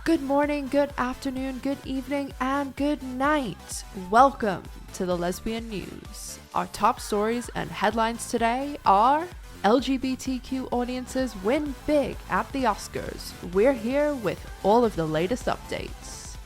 Good morning, good afternoon, good evening, and good night. Welcome to the Lesbian News. Our top stories and headlines today are LGBTQ audiences win big at the Oscars. We're here with all of the latest updates.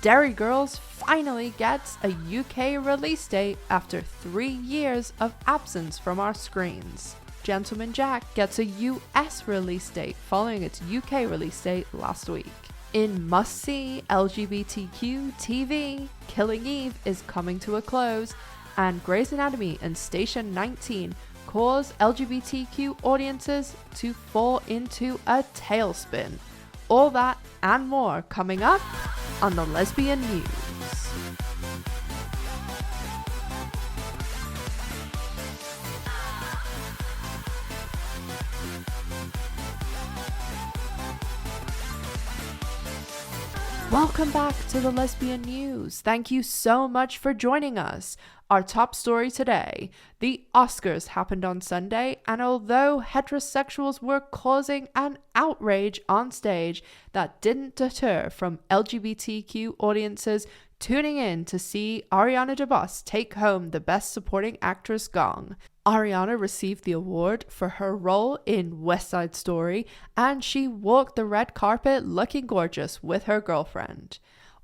Derry Girls finally gets a UK release date after 3 years of absence from our screens. Gentleman Jack gets a US release date following its UK release date last week. In must-see LGBTQ TV, Killing Eve is coming to a close, and Grey's Anatomy and Station 19 cause LGBTQ audiences to fall into a tailspin. All that and more coming up on the Lesbian News. Welcome back to the Lesbian News. Thank you so much for joining us. Our top story today: the Oscars happened on Sunday, and although heterosexuals were causing an outrage on stage, that didn't deter from LGBTQ audiences tuning in to see Ariana DeBose take home the Best Supporting Actress gong. Ariana received the award for her role in West Side Story, and she walked the red carpet looking gorgeous with her girlfriend.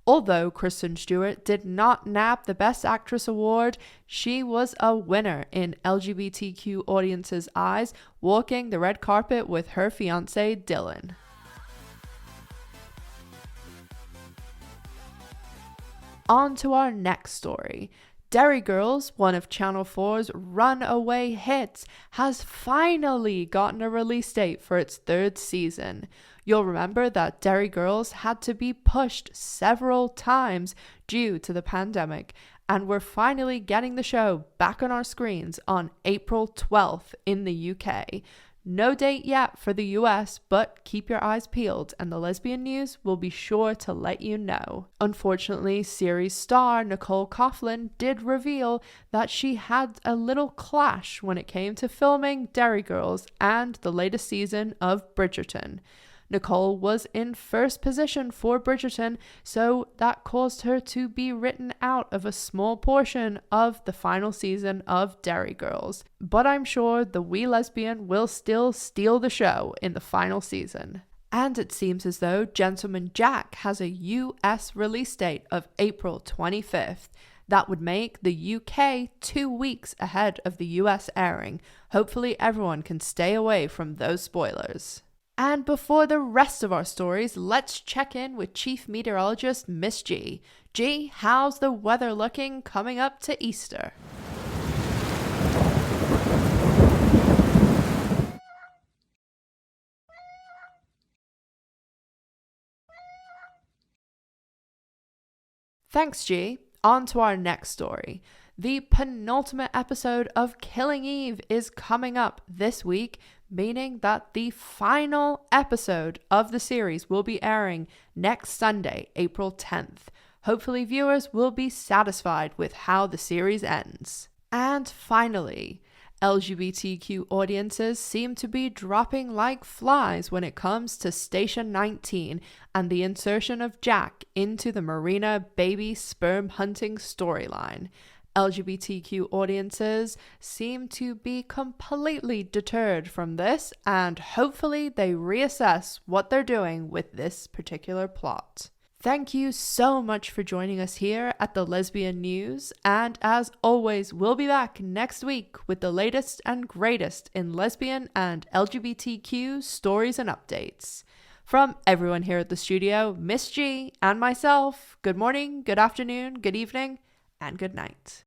Although Kristen Stewart did not nab the Best Actress award, she was a winner in LGBTQ audiences' eyes, walking the red carpet with her fiancee Dylan. On to our next story. Derry Girls, one of Channel 4's runaway hits, has finally gotten a release date for its 3rd season. You'll remember that Derry Girls had to be pushed several times due to the pandemic, and we're finally getting the show back on our screens on April 12th in the UK. No date yet for the US, but keep your eyes peeled and the Lesbian News will be sure to let you know. Unfortunately, series star Nicole Coughlan did reveal that she had a little clash when it came to filming Derry Girls and the latest season of Bridgerton. Nicole was in first position for Bridgerton, so that caused her to be written out of a small portion of the final season of Derry Girls. But I'm sure the wee lesbian will still steal the show in the final season. And it seems as though Gentleman Jack has a US release date of April 25th. That would make the UK 2 weeks ahead of the US airing. Hopefully everyone can stay away from those spoilers. And before the rest of our stories, let's check in with Chief Meteorologist Miss G. G, how's the weather looking coming up to Easter? Thanks, G. On to our next story. The penultimate episode of Killing Eve is coming up this week, meaning that the final episode of the series will be airing next Sunday, April 10th. Hopefully viewers will be satisfied with how the series ends. And finally, LGBTQ audiences seem to be dropping like flies when it comes to Station 19 and the insertion of Jack into the Marina baby sperm hunting storyline. LGBTQ audiences seem to be completely deterred from this, and hopefully they reassess what they're doing with this particular plot. Thank you so much for joining us here at the Lesbian News, and as always, we'll be back next week with the latest and greatest in lesbian and LGBTQ stories and updates. From everyone here at the studio, Miss G and myself, good morning, good afternoon, good evening, and good night.